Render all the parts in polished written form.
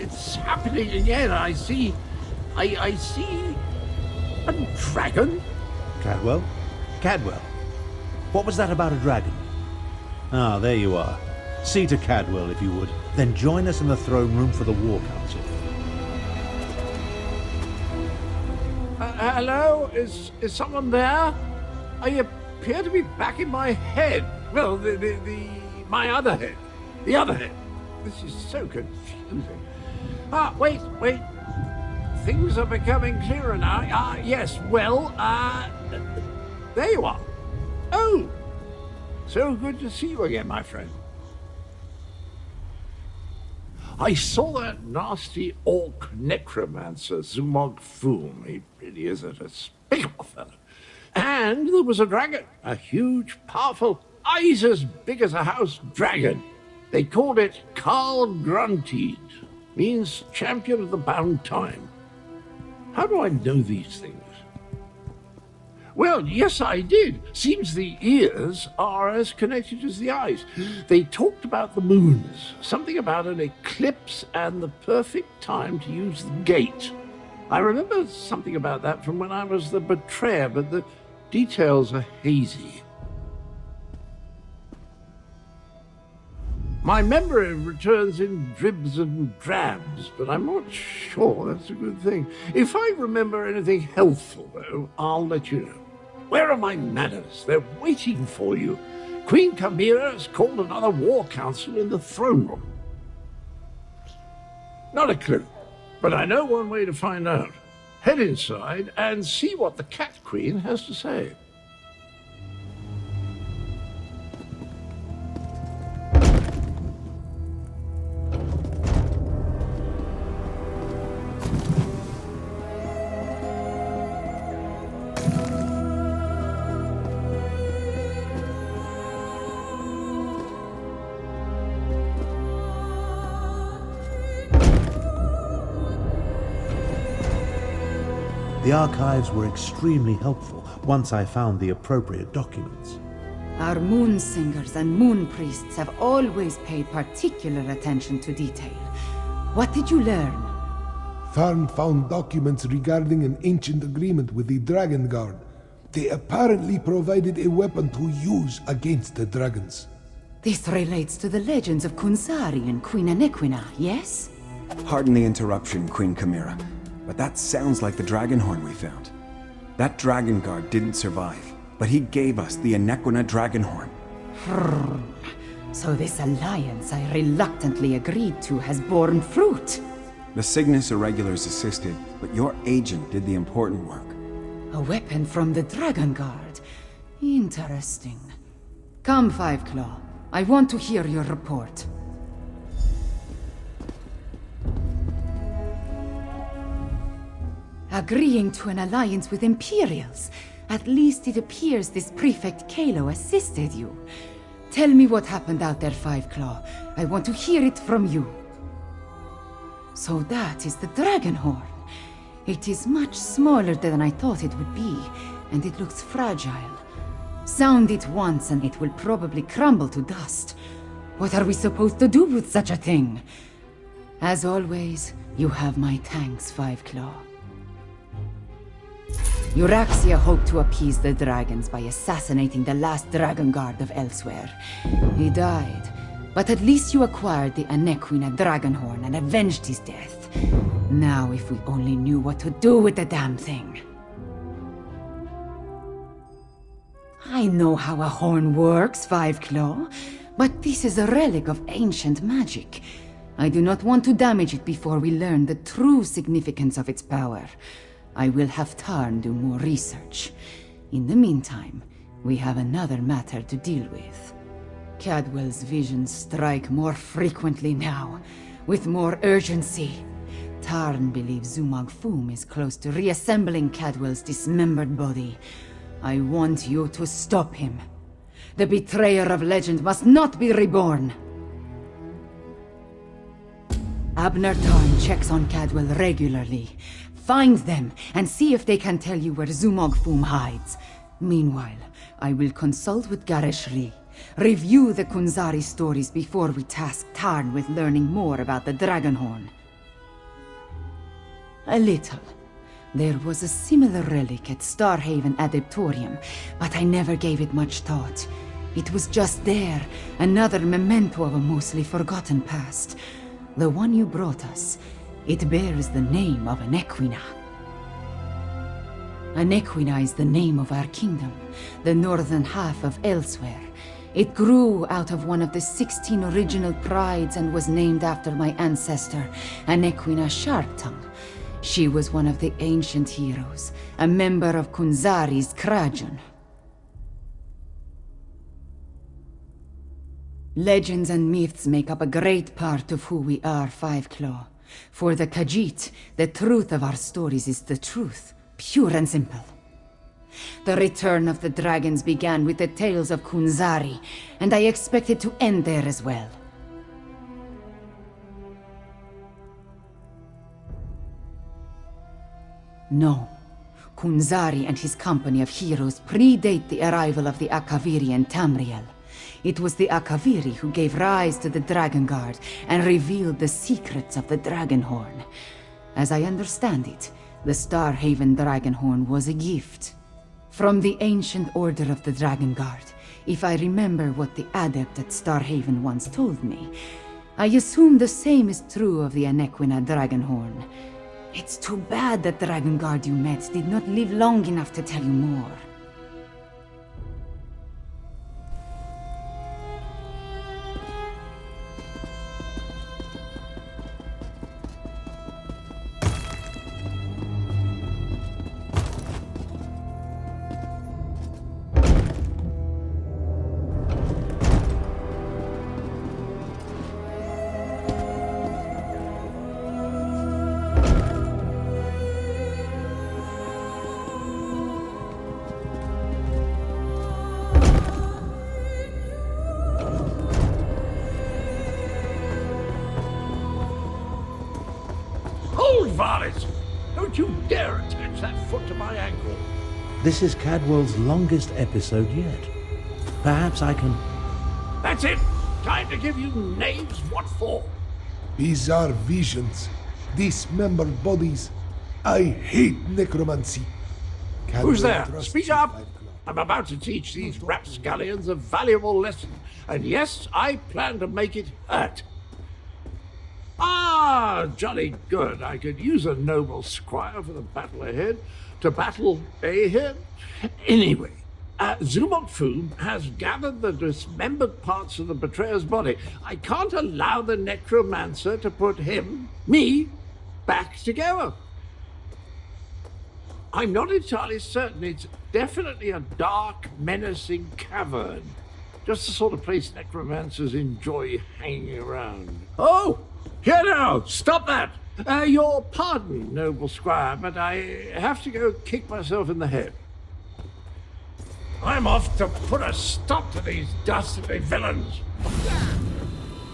it's happening again. I see a dragon. Cadwell? Cadwell? What was that about a dragon? Ah, there you are. See to Cadwell, if you would. Then join us in the throne room for the War Council. Hello? Is someone there? I appear to be back in my head. Well, my other head. The other head. This is so confusing. Wait. Things are becoming clearer now. Yes, well, there you are. Oh, so good to see you again, my friend. I saw that nasty orc necromancer, Zumog Foom. He really is a despicable fellow. And there was a dragon, a huge, powerful, eyes as big as a house dragon. They called it Carl Grunted, means champion of the bound time. How do I know these things? Well, yes, I did. Seems the ears are as connected as the eyes. They talked about the moons, something about an eclipse and the perfect time to use the gate. I remember something about that from when I was the betrayer, but the details are hazy. My memory returns in dribs and drabs, but I'm not sure that's a good thing. If I remember anything helpful, though, I'll let you know. Where are my manners? They're waiting for you. Queen Chimera has called another war council in the throne room. Not a clue, but I know one way to find out. Head inside and see what the Cat Queen has to say. The archives were extremely helpful once I found the appropriate documents. Our moon singers and moon priests have always paid particular attention to detail. What did you learn? Tharn found documents regarding an ancient agreement with the Dragon Guard. They apparently provided a weapon to use against the dragons. This relates to the legends of Kunzari and Queen Anequina, yes? Pardon the interruption, Queen Chimera, but that sounds like the dragon horn we found. That dragon guard didn't survive, but he gave us the Anequina dragon horn. So this alliance I reluctantly agreed to has borne fruit. The Cygnus Irregulars assisted, but your agent did the important work. A weapon from the Dragon Guard. Interesting. Come, Five Claw. I want to hear your report. Agreeing to an alliance with Imperials. At least it appears this Prefect Kalo assisted you. Tell me what happened out there, Five Claw. I want to hear it from you. So that is the dragon horn. It is much smaller than I thought it would be, and it looks fragile. Sound it once and it will probably crumble to dust. What are we supposed to do with such a thing? As always, you have my thanks, Five Claw. Euraxia hoped to appease the dragons by assassinating the last dragon guard of Elsweyr. He died, but at least you acquired the Anequina Dragonhorn and avenged his death. Now if we only knew what to do with the damn thing. I know how a horn works, Five Claw, but this is a relic of ancient magic. I do not want to damage it before we learn the true significance of its power. I will have Tarn do more research. In the meantime, we have another matter to deal with. Cadwell's visions strike more frequently now, with more urgency. Tarn believes Zumog Foom is close to reassembling Cadwell's dismembered body. I want you to stop him. The betrayer of legend must not be reborn. Abner Tarn checks on Cadwell regularly. Find them and see if they can tell you where Zumog Foom hides. Meanwhile, I will consult with Gareshri. Review the Kunzari stories before we task Tarn with learning more about the Dragonhorn. A little. There was a similar relic at Starhaven Adeptorium, but I never gave it much thought. It was just there, another memento of a mostly forgotten past. The one you brought us, it bears the name of an Equina. An Equina is the name of our kingdom, the northern half of Elsweyr. It grew out of one of the 16 original prides and was named after my ancestor, an Equina Sharptongue. She was one of the ancient heroes, a member of Kunzari's Krajan. Legends and myths make up a great part of who we are, Fiveclaw. For the Khajiit, the truth of our stories is the truth, pure and simple. The return of the dragons began with the tales of Kunzari, and I expect it to end there as well. No. Kunzari and his company of heroes predate the arrival of the Akaviri and Tamriel. It was the Akaviri who gave rise to the Dragon Guard and revealed the secrets of the Dragonhorn. As I understand it, the Starhaven Dragonhorn was a gift from the ancient order of the Dragon Guard, if I remember what the adept at Starhaven once told me. I assume the same is true of the Anequina Dragonhorn. It's too bad that Dragon Guard you met did not live long enough to tell you more. Varlet! Don't you dare attach that foot to my ankle! This is Cadwell's longest episode yet. Perhaps I can... That's it! Time to give you knaves what for! Bizarre visions, dismembered bodies. I hate necromancy. Who's there? Speak up! I'm about to teach these rapscallions a valuable lesson. And yes, I plan to make it hurt. Ah, jolly good. I could use a noble squire for the battle ahead. To battle ahead? Anyway, Zumok Foom has gathered the dismembered parts of the betrayer's body. I can't allow the necromancer to put me, back together. I'm not entirely certain. It's definitely a dark, menacing cavern. Just the sort of place necromancers enjoy hanging around. Oh! Here now! Stop that! Your pardon, noble squire, but I have to go kick myself in the head. I'm off to put a stop to these dastardly villains.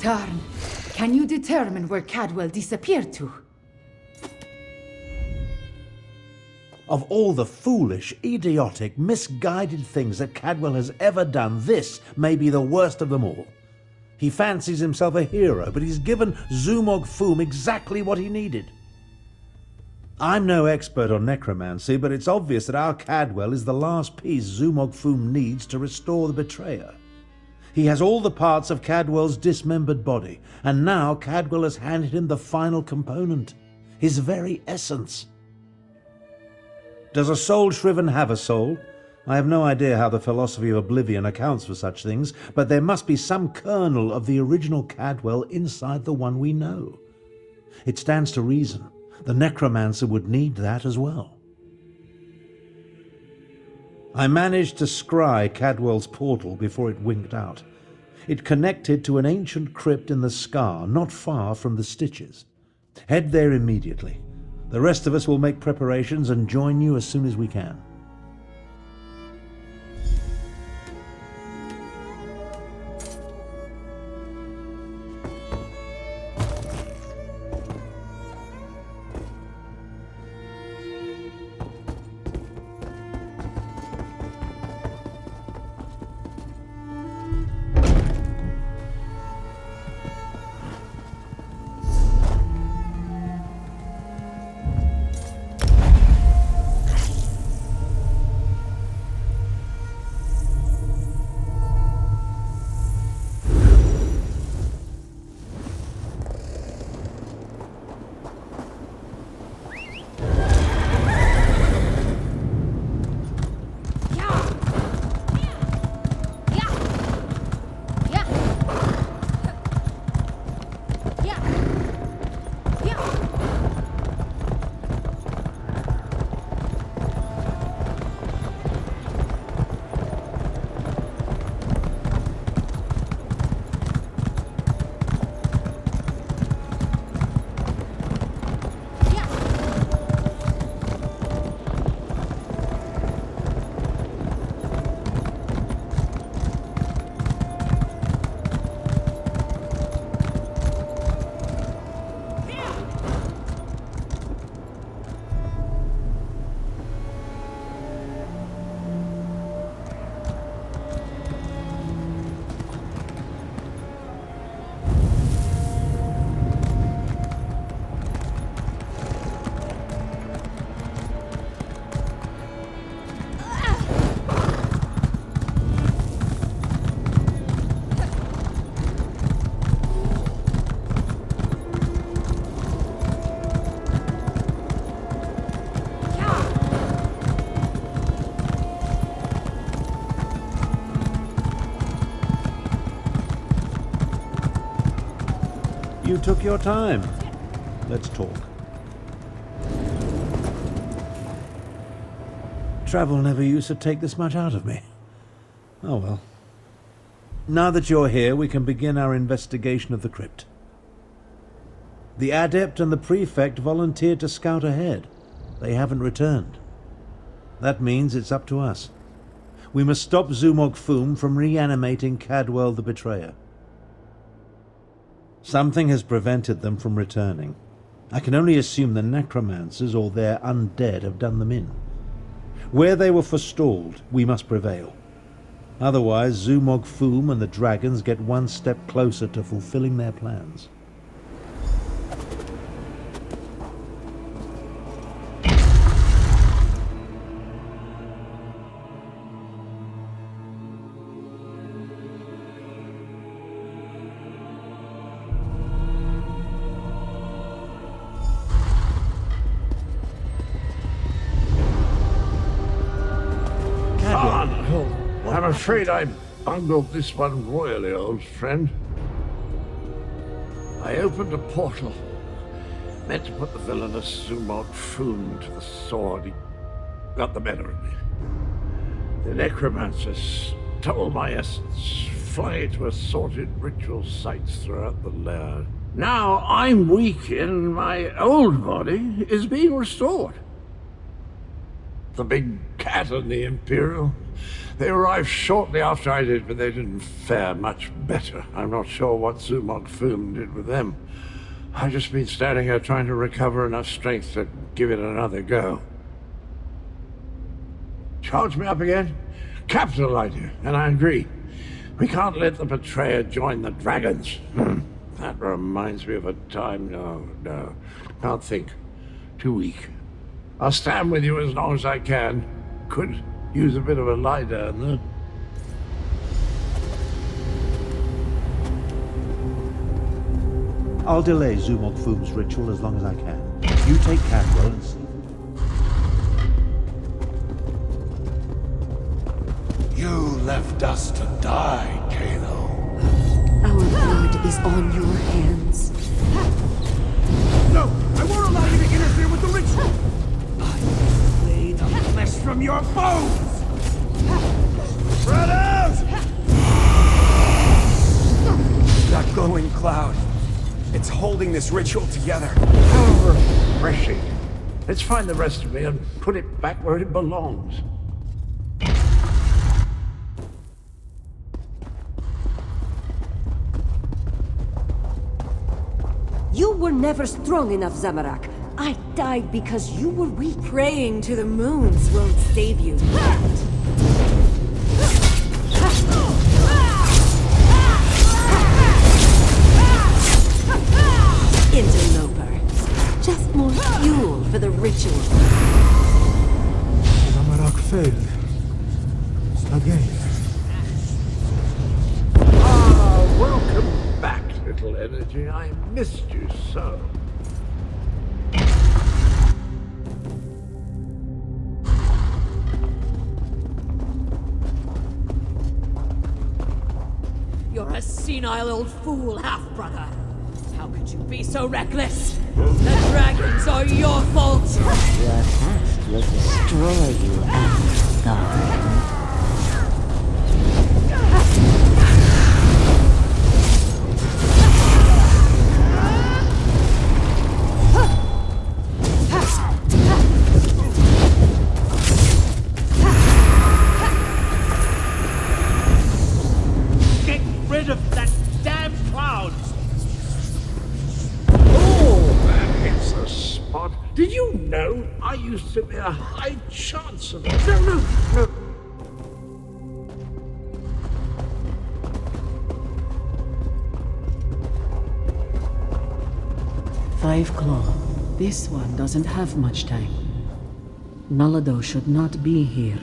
Tarn, can you determine where Cadwell disappeared to? Of all the foolish, idiotic, misguided things that Cadwell has ever done, this may be the worst of them all. He fancies himself a hero, but he's given Zumog Foom exactly what he needed. I'm no expert on necromancy, but it's obvious that our Cadwell is the last piece Zumog Foom needs to restore the betrayer. He has all the parts of Cadwell's dismembered body, and now Cadwell has handed him the final component, his very essence. Does a soul shriven have a soul? I have no idea how the philosophy of Oblivion accounts for such things, but there must be some kernel of the original Cadwell inside the one we know. It stands to reason the necromancer would need that as well. I managed to scry Cadwell's portal before it winked out. It connected to an ancient crypt in the Scar, not far from the Stitches. Head there immediately. The rest of us will make preparations and join you as soon as we can. you took your time. Let's talk. Travel never used to take this much out of me. Oh well. Now that you're here, we can begin our investigation of the crypt. The Adept and the Prefect volunteered to scout ahead. They haven't returned. That means it's up to us. We must stop Zumog Foom from reanimating Cadwell the Betrayer. Something has prevented them from returning. I can only assume the necromancers or their undead have done them in. Where they were forestalled, we must prevail. Otherwise, Zumog Foom and the dragons get one step closer to fulfilling their plans. I'm afraid I bungled this one royally, old friend. I opened a portal, meant to put the villainous Zumog Foom to the sword. He got the better of me. The necromancers stole my essence, flung it to assorted ritual sites throughout the lair. Now I'm weak and my old body is being restored. The big cat and the Imperial, they arrived shortly after I did, but they didn't fare much better. I'm not sure what Zumog Foom did with them. I've just been standing here trying to recover enough strength to give it another go. Charge me up again? Capital idea, and I agree. We can't let the Betrayer join the dragons. That reminds me of a time. No. Can't think. Too weak. I'll stand with you as long as I can. Could use a bit of a lie down, though. I'll delay Zumog Foom's ritual as long as I can. You take Cadwell and see. You left us to die, Kalo. Our blood is on your hands. No! I won't allow you to interfere with the ritual! I will flay the flesh from your bones! Spread out! That glowing cloud. It's holding this ritual together. How refreshing. Let's find the rest of me and put it back where it belongs. You were never strong enough, Zamorak. I died because you were weak. Praying to the moons won't save you yet. Interloper. Just more fuel for the ritual. Zamorak failed. Again. Welcome back, little energy. I missed you so. You're a senile old fool, half-brother. How could you be so reckless? The dragons are your fault! Your past will destroy you, Elsweyr. Did you know I used to be a High Chancellor? No. 5 Claw. This one doesn't have much time. Nalado should not be here.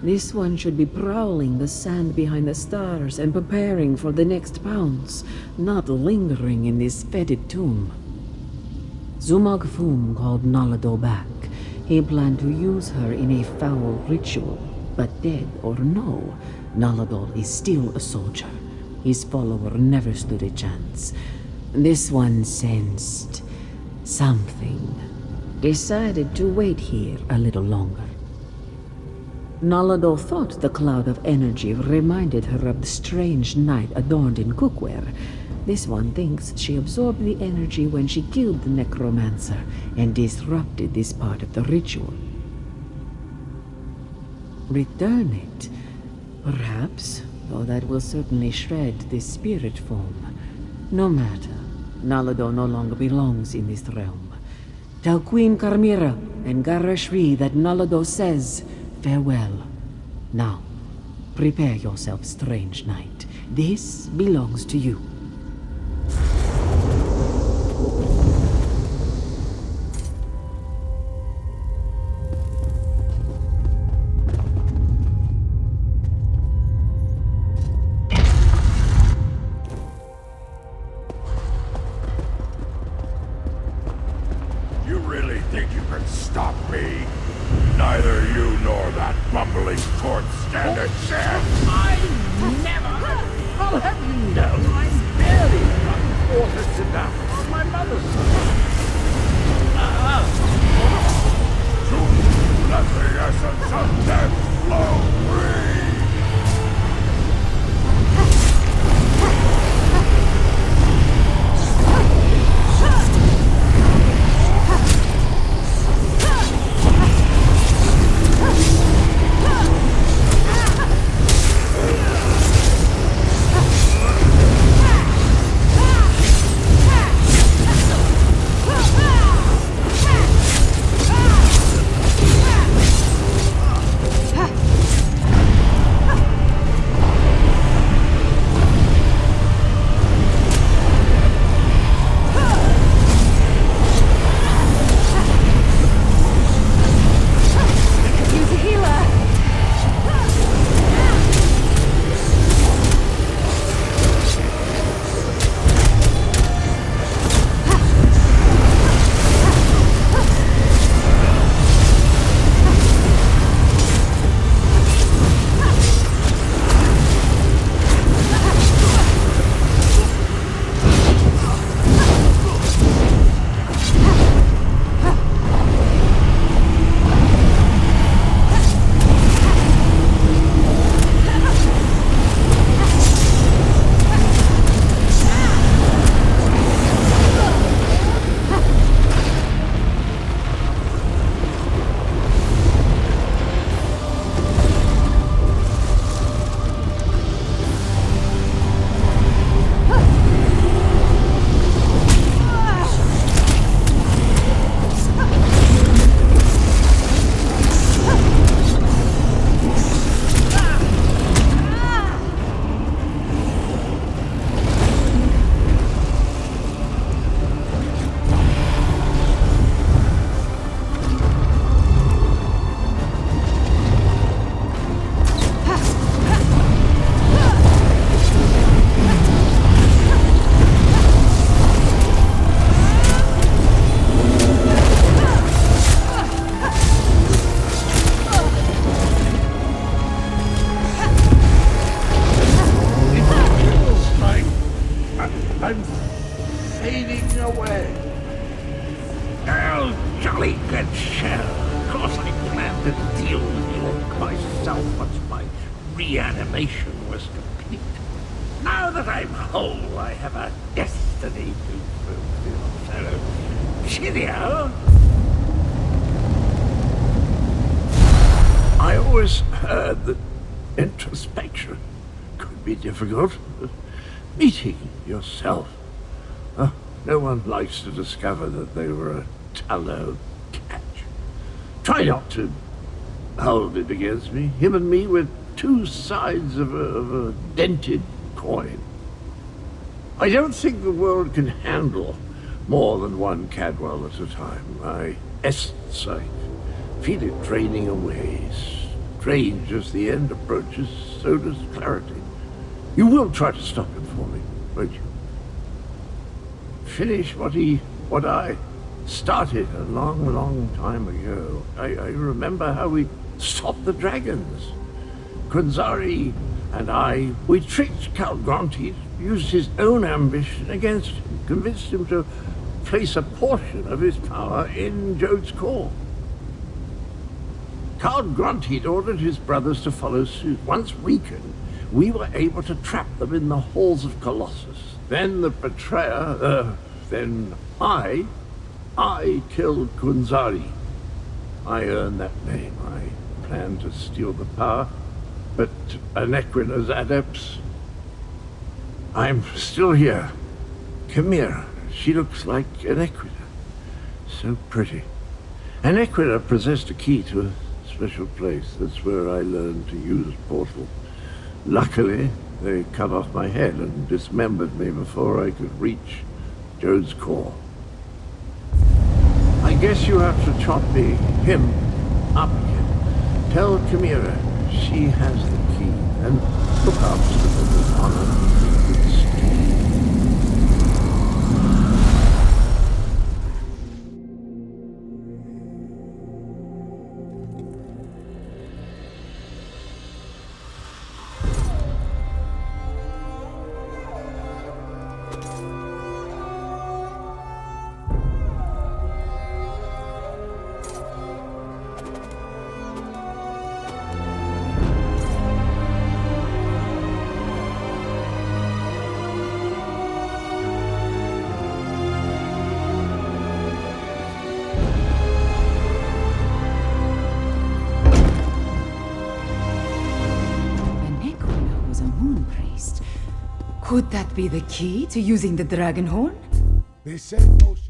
This one should be prowling the sand behind the stars and preparing for the next pounce, not lingering in this fetid tomb. Zumog Foom called Nalado back. He planned to use her in a foul ritual, but dead or no, Nalado is still a soldier. His follower never stood a chance. This one sensed something. Decided to wait here a little longer. Nalado thought the cloud of energy reminded her of the strange knight adorned in cookware. This one thinks she absorbed the energy when she killed the necromancer and disrupted this part of the ritual. Return it, perhaps, though that will certainly shred this spirit form. No matter, Nalado no longer belongs in this realm. Tell Queen Carmira and Garashri that Nalado says farewell. Now, prepare yourself, strange knight. This belongs to you. You really think you can stop me? Neither you nor that bumbling court stand a chance. I never. I'll have you know, I'm barely run quarters to death on my mother's side. To let the essence of death flow free. I'm fading away. Oh, jolly good show. Of course I planned to deal with the orc myself once my reanimation was complete. Now that I'm whole, I have a destiny to fulfill. So, cheerio. I always heard that introspection could be difficult. Meeting yourself. No one likes to discover that they were a tallow catch. Try not to hold it against me. Him and me were two sides of a dented coin. I don't think the world can handle more than one Cadwell at a time. My essence, I feel it draining away. Strange as the end approaches, so does clarity. You will try to stop him for me, won't you? Finish what I started a long, long time ago. I remember how we stopped the dragons. Kunzari and we tricked Count Gronti, used his own ambition against him, convinced him to place a portion of his power in Jode's core. Count Gronti ordered his brothers to follow suit. Once weakened, we were able to trap them in the halls of Colossus. Then the betrayer, then I killed Kunzari. I earned that name. I planned to steal the power, but Anequina's adepts... I'm still here. Chimera. She looks like Anequina. So pretty. Anequina possessed a key to a special place. That's where I learned to use portal. Luckily, they cut off my head and dismembered me before I could reach Jode's core. I guess you have to chop him up again. Tell Chimera she has the key, and look after them with honor. Could that be the key to using the dragon horn? They said most